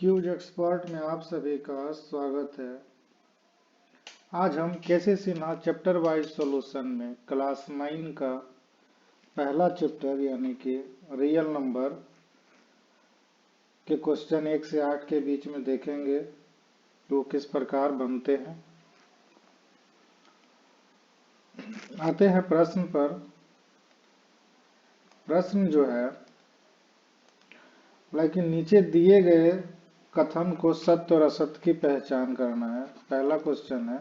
Cues expert में आप सभी का स्वागत है। आज हम कैसे सिन्हा चैप्टर वाइज सॉल्यूशन में क्लास 9 का पहला चैप्टर यानी कि रियल नंबर के क्वेश्चन 1 से 8 के बीच में देखेंगे वो किस प्रकार बनते हैं। आते हैं प्रश्न पर। प्रश्न जो है लेकिन नीचे दिए गए कथन को सत्य और असत्य की पहचान करना है। पहला क्वेश्चन है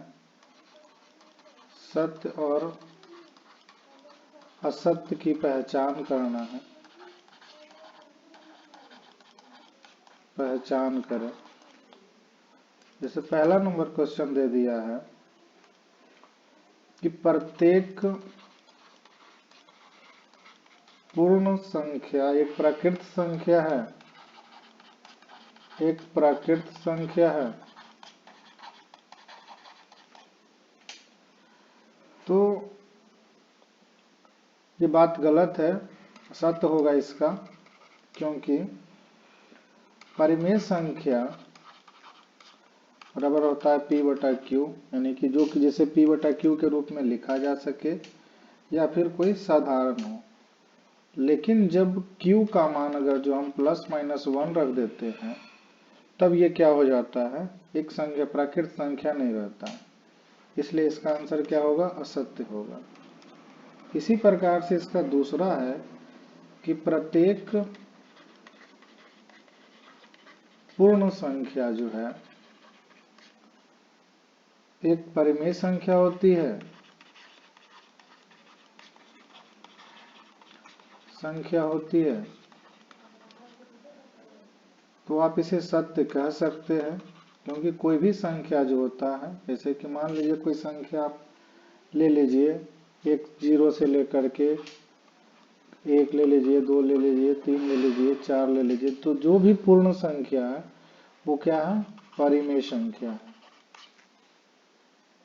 सत्य और असत्य की पहचान करना है। पहचान करें। जैसे पहला नंबर क्वेश्चन दे दिया है कि प्रत्येक पूर्ण संख्या एक प्राकृत संख्या है। एक प्राकृत संख्या है। तो ये बात गलत है, सत्य होगा इसका, क्योंकि परिमेय संख्या बराबर होता है P बटा Q, यानी कि जो कि जैसे P बटा Q के रूप में लिखा जा सके या फिर कोई साधारण हो। लेकिन जब Q का मान अगर जो हम प्लस माइनस 1 रख देते हैं तब ये क्या हो जाता है, एक संख्या प्राकृत संख्या नहीं रहता। इसलिए इसका आंसर क्या होगा, असत्य होगा। इसी प्रकार से इसका दूसरा है कि प्रत्येक पूर्ण संख्या जो है एक परिमेय संख्या होती है। तो आप इसे सत्य कह सकते हैं, क्योंकि कोई भी संख्या जो होता है, जैसे कि मान लीजिए कोई संख्या आप ले लीजिए, एक 0 से लेकर के 1 ले लीजिए, 2 ले लीजिए, 3 ले लीजिए, 4 ले लीजिए, तो जो भी पूर्ण संख्या है वो क्या है, परिमेय संख्या है।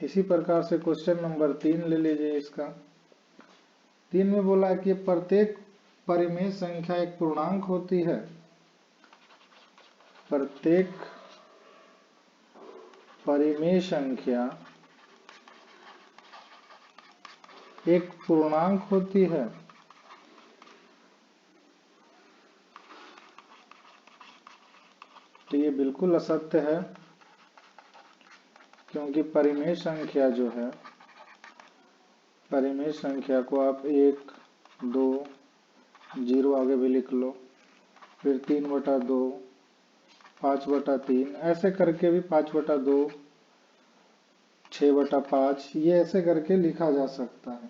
इसी प्रकार से क्वेश्चन नंबर 3 ले लीजिए। इसका 3 में बोला है कि प्रत्येक परिमेय संख्या एक पूर्णांक होती है। प्रत्येक परिमेय संख्या एक पूर्णांक होती है। तो ये बिल्कुल असत्य है, क्योंकि परिमेय संख्या जो है, परिमेय संख्या को आप 1, 2, 0 आगे भी लिख लो, फिर 3/2, 5/3, ऐसे करके भी 5/2, 6/5, ये ऐसे करके लिखा जा सकता है।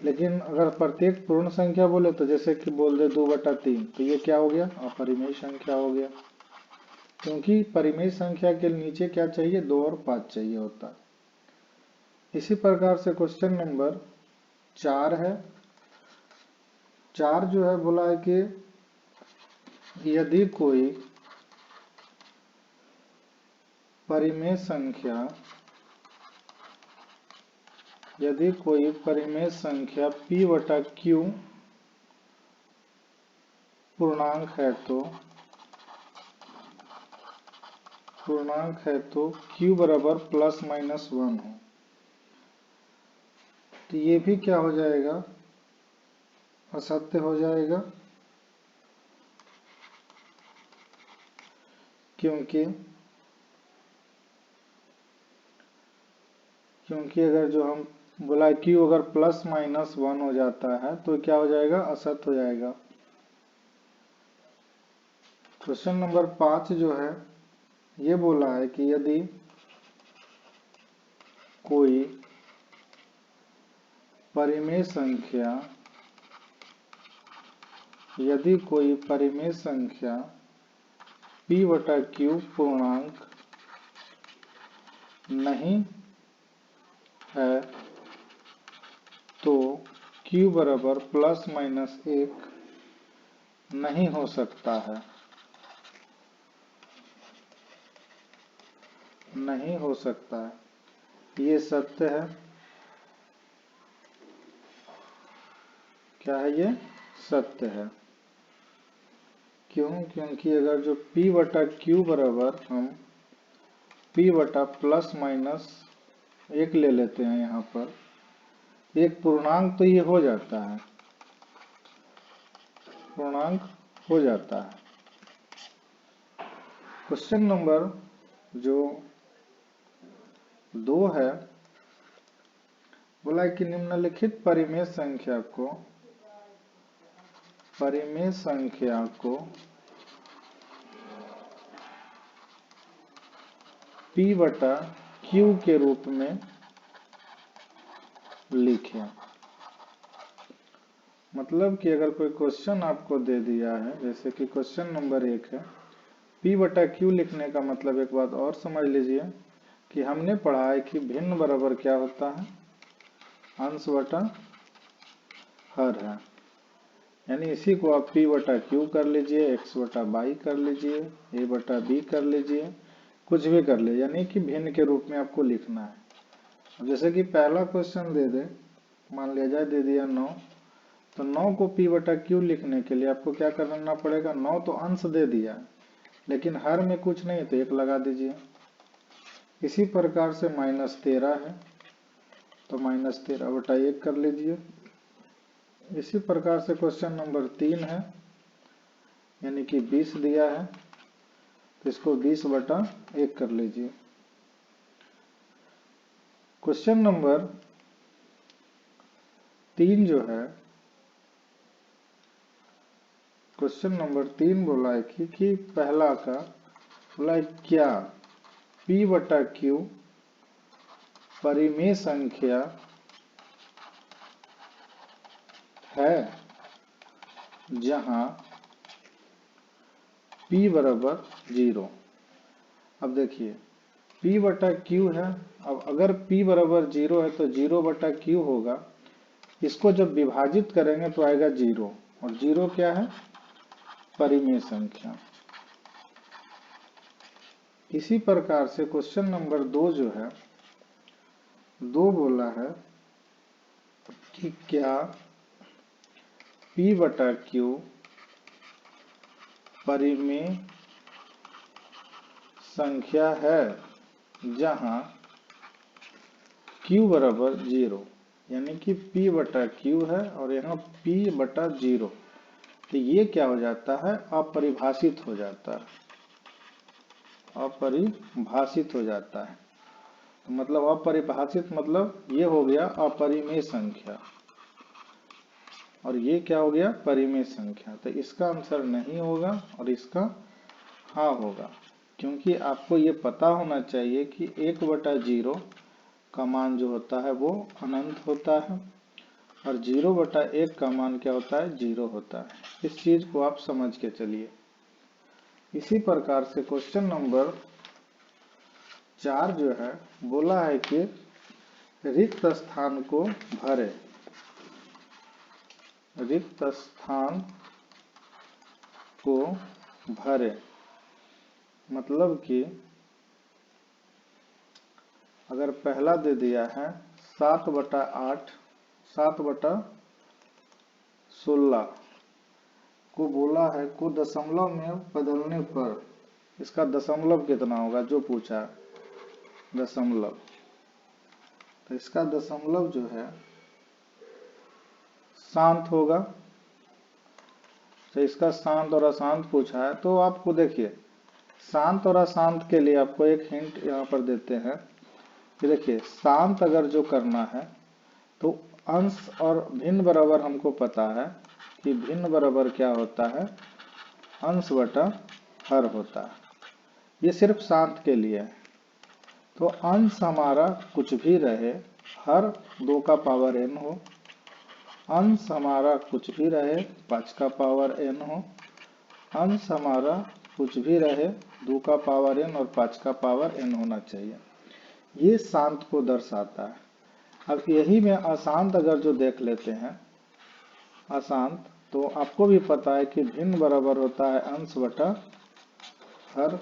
लेकिन अगर प्रत्येक पूर्ण संख्या बोले तो जैसे कि बोल दे 2/3, तो ये क्या हो गया, अपरिमेय संख्या हो गया, क्योंकि परिमेय संख्या के नीचे क्या चाहिए, 2 और 5 चाहिए होता है। इसी प्रकार से क्वेश्चन नंबर 4 है। 4 जो है बोला है कि यदि कोई परिमेय संख्या P बटा Q पूर्णांक है तो Q बराबर प्लस माइनस 1 हो, तो ये भी क्या हो जाएगा, असत्य हो जाएगा, क्योंकि अगर जो हम बोला Q अगर प्लस माइनस 1 हो जाता है तो क्या हो जाएगा, असत्य हो जाएगा। क्वेश्चन नंबर 5 जो है ये बोला है कि यदि कोई परिमेय संख्या P बटा Q पूर्णांक नहीं है तो Q बराबर प्लस माइनस 1 नहीं हो सकता है। नहीं हो सकता है, ये सत्य है। क्या है, ये सत्य है। क्यों? क्योंकि अगर जो p बटा q बराबर हम p बटा प्लस माइनस 1 ले लेते हैं, यहाँ पर एक पूर्णांक तो ये हो जाता है, पूर्णांक हो जाता है। क्वेश्चन नंबर जो 2 है, बोला है कि निम्नलिखित परिमेय संख्या को p बटा q के रूप में लिखें। मतलब कि अगर कोई क्वेश्चन आपको दे दिया है, जैसे कि क्वेश्चन नंबर 1 है, p बटा q लिखने का मतलब एक बात और समझ लीजिए कि हमने पढ़ा है कि भिन्न बराबर क्या होता है, अंश बटा हर है। यानी इसी को आप p बटा q कर लीजिए, x बटा y कर लीजिए, a बटा b कर लीजिए, कुछ भी कर लीजिए, यानी कि भिन्न के रूप में आपको लिखना है। अब जैसे कि पहला क्वेश्चन दे दे, मान लिया जाए दे दिया 9, तो 9 को p बटा q लिखने के लिए आपको क्या करना पड़ेगा, 9 तो अंश दे दिया लेकिन हर में कुछ नहीं, तो 1 लगा दीजिए। इसी प्रकार से -13 है तो -13 बटा 1 कर लीजिए। इसी प्रकार से क्वेश्चन नंबर 3 है, यानी कि 20 दिया है तो इसको 20 बटा 1 कर लीजिए। क्वेश्चन नंबर 3 जो है, क्वेश्चन नंबर 3 बोला है कि पहला का बोला है क्या p बटा q परिमेय संख्या है जहां p बराबर 0। अब देखिए p बटा q है, अब अगर p बराबर 0 है तो 0 बटा q होगा, इसको जब विभाजित करेंगे तो आएगा 0, और 0 क्या है, परिमेय संख्या। इसी प्रकार से क्वेश्चन नंबर 2 जो है, 2 बोला है कि क्या p बटा q परिमेय संख्या है जहां q बराबर 0, यानी कि p बटा q है और यहाँ p बटा 0, तो ये क्या हो जाता है, अपरिभाषित हो जाता है, अपरिभाषित हो जाता है। तो मतलब अपरिभाषित मतलब ये हो गया अपरिमेय संख्या, और ये क्या हो गया, परिमेय संख्या। तो इसका आंसर नहीं होगा और इसका हाँ होगा, क्योंकि आपको ये पता होना चाहिए कि 1 बटा 0 का मान जो होता है वो अनंत होता है, और 0 बटा 1 का मान क्या होता है, 0 होता है। इस चीज को आप समझ के चलिए। इसी प्रकार से क्वेश्चन नंबर 4 जो है, बोला है कि रिक्त स्थान को भरे, रिक्त स्थान को भरे, मतलब कि अगर पहला दे दिया है 7 बटा 8, 7 बटा 16 को बोला है को दशमलव में बदलने पर इसका दशमलव कितना होगा, जो पूछा दशमलव, तो इसका दशमलव जो है शांत होगा। तो इसका शांत और अशांत पूछा है, तो आपको देखिए शांत और अशांत के लिए आपको एक हिंट यहाँ पर देते हैं कि देखिए शांत अगर जो करना है तो अंश और भिन्न बराबर हमको पता है कि भिन्न बराबर क्या होता है, अंश बटा हर होता है। ये सिर्फ शांत के लिए है। तो अंश हमारा कुछ भी रहे, हर 2 का पावर n हो, अंश हमारा कुछ भी रहे 5 का पावर n हो, अंश हमारा कुछ भी रहे 2 का पावर n और 5 का पावर n होना चाहिए। ये शांत को दर्शाता है। अब यही में अशांत अगर जो देख लेते हैं, अशांत, तो आपको भी पता है कि भिन्न बराबर होता है अंश बटा हर,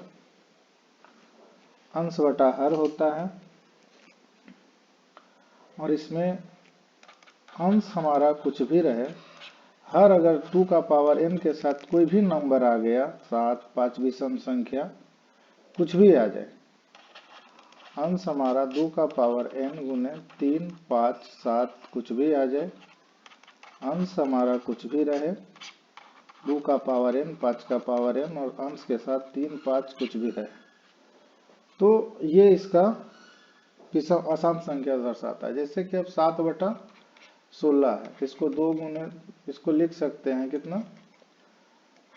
अंश बटा हर होता है, और इसमें अंश हमारा कुछ भी रहे, हर अगर 2 का पावर n के साथ कोई भी नंबर आ गया, 7, 5 विषम संख्या, कुछ भी आ जाए, अंश हमारा 2 का पावर n गुने 3, 5, 7 कुछ भी आ जाए, अंश हमारा कुछ भी रहे, 2 का पावर n, 5 का पावर n और अंश के साथ 3, 5 कुछ भी रहे, तो ये इसका आसान संख्या दर्शाता है। जैसे कि अब 7/16 है, इसको 2 गुने, इसको लिख सकते हैं कितना,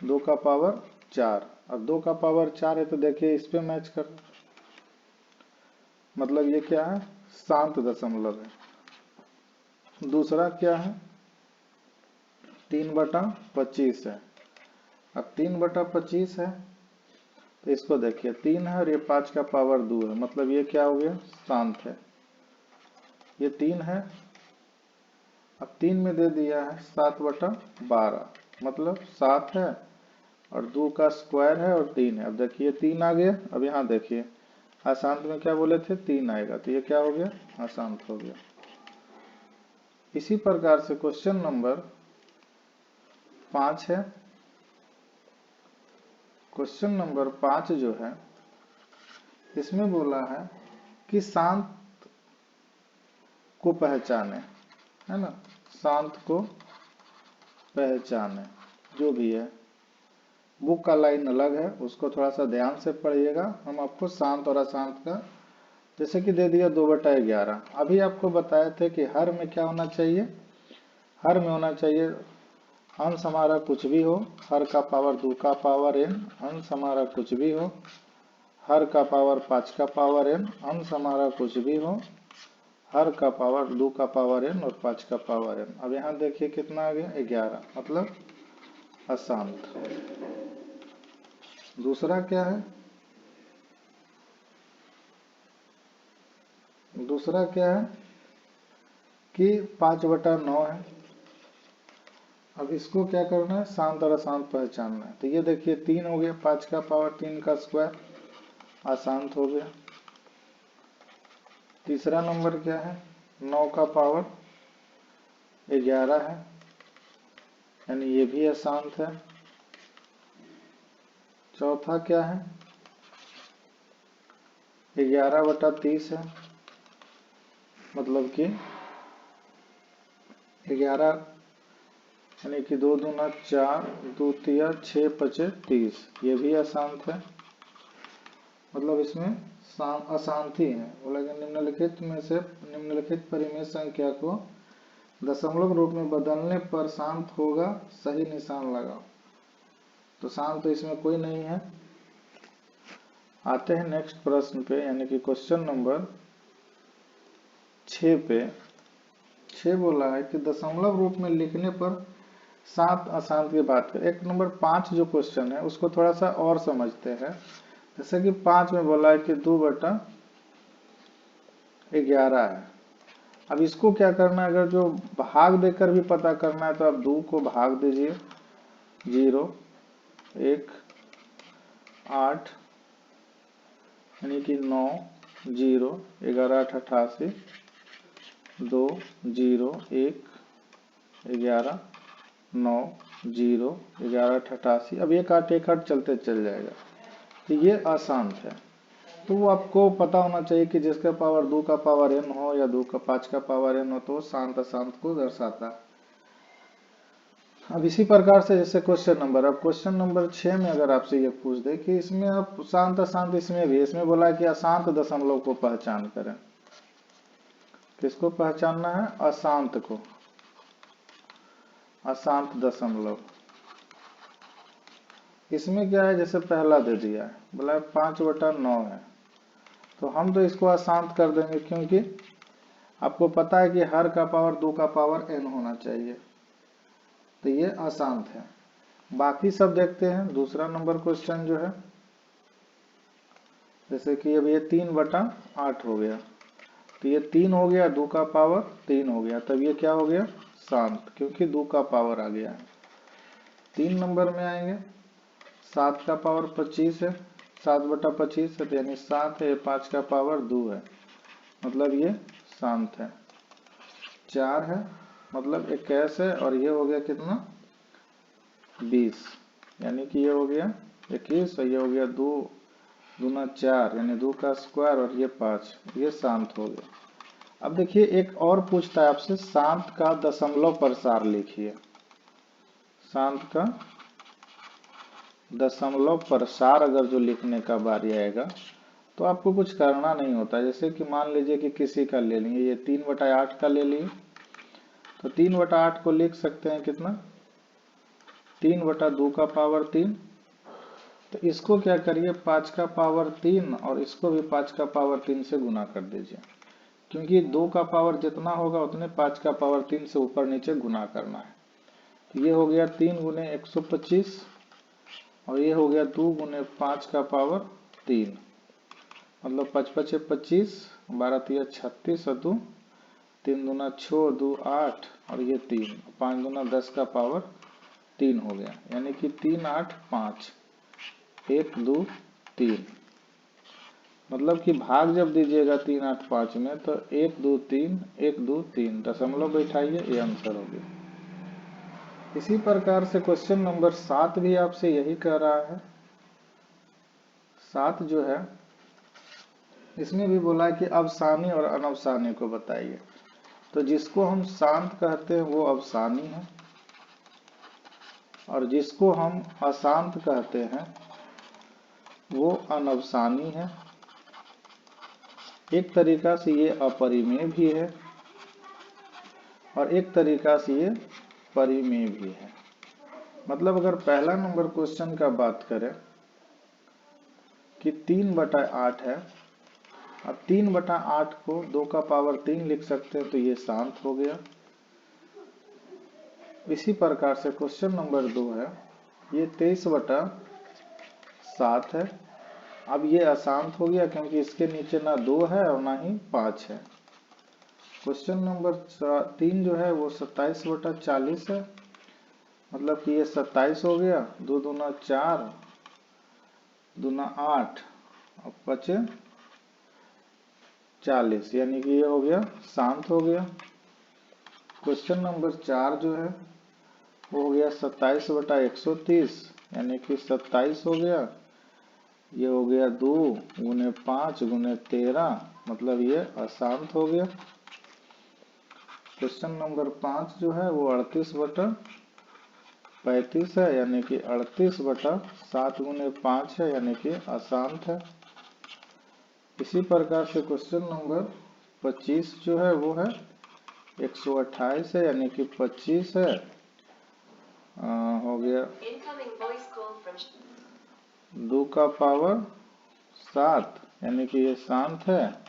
2 का पावर 4। अब 2 का पावर 4 है तो देखिए इस पे मैच कर, मतलब ये क्या है, शांत दशमलव है। दूसरा क्या है, 3/25 है। अब 3/25 है तो इसको देखिए 3 है और ये 5 का पावर 2 है, मतलब ये क्या हो गया, शांत है। ये 3 है, अब 3 में दे दिया है 7/12, मतलब 7 है और 2 का स्क्वायर है और 3 है। अब देखिए 3 आ गया। अब यहाँ देखिए अशांत में क्या बोले थे, 3 आएगा, तो ये क्या हो गया, अशांत हो गया। इसी प्रकार से क्वेश्चन नंबर 5 है। क्वेश्चन नंबर 5 जो है, इसमें बोला है कि शांत को पहचाने, है ना, शांत को पहचाने, जो भी है। बुक का लाइन अलग है, उसको थोड़ा सा ध्यान से पढ़िएगा। हम आपको शांत और अशांत का, जैसे कि दे दिया 2/11। अभी आपको बताए थे कि हर में क्या होना चाहिए, हर में होना चाहिए अंश हमारा कुछ भी हो, हर का पावर 2 का पावर n, अंश हमारा कुछ भी हो, हर का पावर 5 का पावर n, अंश हमारा कुछ भी हो, हर का पावर 2 का पावर n और 5 का पावर n। अब यहाँ देखिए कितना आ गया, 11, मतलब अशांत। दूसरा क्या है, दूसरा क्या है कि 5/9 है। अब इसको क्या करना है, शांत और अशांत पहचानना है। तो ये देखिए 3 हो गया, 5 का पावर 3 का स्क्वायर, अशांत हो गया। तीसरा नंबर क्या है, 9 का पावर 11 है, यानी ये भी अशांत है। चौथा क्या है, 11/30 है, मतलब कि 11 यानी कि 2 दूना 4, 2 तिया 6, 5 30, ये भी अशांत है। मतलब इसमें अशांति है। बोला कि निम्नलिखित में से निम्नलिखित परिमेय संख्या को दशमलव रूप में बदलने पर शांत होगा, सही निशान लगाओ। तो शांत तो इसमें कोई नहीं है। आते हैं नेक्स्ट प्रश्न पे, यानी कि क्वेश्चन नंबर 6 पे। 6 बोला है कि दशमलव रूप में लिखने पर शांत अशांत की बात करें। एक नंबर 5 जो क्वेश्चन है उसको थोड़ा सा और समझते हैं। जैसे कि 5 में बोला है कि 2/11 है। अब इसको क्या करना है, अगर जो भाग देकर भी पता करना है तो आप 2 को भाग दीजिए, 0, 1, 8, यानी कि 9, 0, 11, 8, 88, 2, 0, 1, 11, 9, 0, 11, 8, 88। अब 1, 8, 1, 8 चलते चल जाएगा, तो ये अशांत है। तो वो आपको पता होना चाहिए कि जिसका पावर 2 का पावर n हो या 2 का 5 का पावर n हो, तो शांत अशांत को दर्शाता है। अब इसी प्रकार से जैसे क्वेश्चन नंबर, अब क्वेश्चन नंबर 6 में अगर आपसे ये पूछ दे कि इसमें आप शांत अशांत, इसमें भी, इसमें बोला है कि अशांत दशमलव को पहचान करें। किसको पहचानना है, अशांत को, अशांत दशमलव। इसमें क्या है, जैसे पहला दे दिया है, बोला 5/9 है, तो हम तो इसको अशांत कर देंगे, क्योंकि आपको पता है कि हर का पावर 2 का पावर n होना चाहिए, तो ये अशांत है। बाकी सब देखते हैं। दूसरा नंबर क्वेश्चन जो है, जैसे कि अब ये 3/8 हो गया, तो ये 3 हो गया, 2 का पावर 3 हो गया, तब ये क्या हो गया, शांत, क्योंकि 2 का पावर आ गया है। 3 नंबर में आएंगे, 7 का पावर 25 है, 7/25 है, तो यानी 7 है, 5 का पावर 2 है, मतलब ये शांत है। 4 है, मतलब 21 है, और ये हो गया कितना, 20, यानी कि ये हो गया 21 और ये हो गया 2 दूना 4 यानी 2 का स्क्वायर और ये 5, ये शांत हो गया। अब देखिए एक और पूछता है आपसे, शांत का दशमलव प्रसार लिखिए। शांत का दशमलव प्रसार अगर जो लिखने का बारी आएगा तो आपको कुछ करना नहीं होता। जैसे कि मान लीजिए कि किसी का ले लेंगे, ये 3/8 का ले लिए, तो 3/8 को लिख सकते हैं कितना, 3/2 का पावर 3। तो इसको क्या करिए 5 का पावर 3 और इसको भी 5 का पावर 3 से गुना कर दीजिए, क्योंकि 2 का पावर जितना होगा उतने 5 का पावर 3 से ऊपर नीचे गुना करना है। तो ये हो गया 3 गुने 125 और ये हो गया 2 गुने 5 का पावर 3, मतलब 5 5 25, 12 3 36 और 2 3 दूना 6 2 8 और ये 3 5 दूना 10 का पावर 3 हो गया, यानी कि 3 8 5 1 2 3। मतलब कि भाग जब दीजिएगा 3 8 5 में तो 1 2 3 1 2 3 दशमलव बैठाइए, ये आंसर हो गया। इसी प्रकार से क्वेश्चन नंबर 7 भी आपसे यही कह रहा है। 7 जो है इसमें भी बोला है कि अवसानी और अनवसानी को बताइए। तो जिसको हम शांत कहते हैं वो अवसानी है और जिसको हम अशांत कहते हैं वो अनवसानी है। एक तरीका से ये अपरिमेय भी है और एक तरीका से ये परिमेय भी है। मतलब अगर पहला नंबर क्वेश्चन का बात करें कि 3/8 है, अब 3/8 को 2 का पावर 3 लिख सकते हैं, तो ये शांत हो गया। इसी प्रकार से क्वेश्चन नंबर 2 है, ये 23/7 है। अब ये अशांत हो गया क्योंकि इसके नीचे ना 2 है और ना ही 5 है। क्वेश्चन नंबर 3 जो है वो 27/40 है, मतलब कि ये 27 हो गया, 2 दूना 4 दूना 8 और 5 40, यानी कि ये हो गया शांत हो गया। क्वेश्चन नंबर 4 जो है वो हो गया 27/130, यानी कि 27 हो गया, ये हो गया 2 गुने 5 गुने 13, मतलब ये अशांत हो गया। क्वेश्चन नंबर 5 जो है वो 38/35 है, यानी कि 38/7 गुने 5 है, यानी कि अशांत है। इसी प्रकार से क्वेश्चन नंबर 25 जो है वो है 128 है, यानी कि 25 है, हो गया 2 का पावर 7, यानी कि ये शांत है।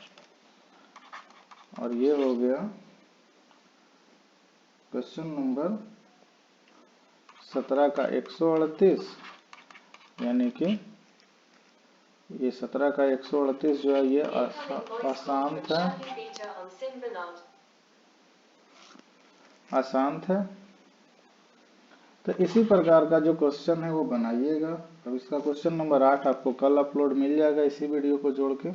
और ये हो गया क्वेश्चन नंबर 17 का 138, यानी कि ये 17 का 138 जो है ये अशांत है, अशांत है। तो इसी प्रकार का जो क्वेश्चन है वो बनाइएगा। अब इसका क्वेश्चन नंबर 8 आपको कल अपलोड मिल जाएगा इसी वीडियो को जोड़ के।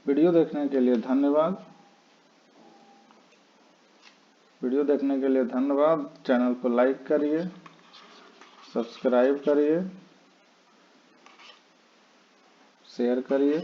वीडियो देखने के लिए धन्यवाद। वीडियो देखने के लिए धन्यवाद। चैनल को लाइक करिए, सब्सक्राइब करिए, शेयर करिए।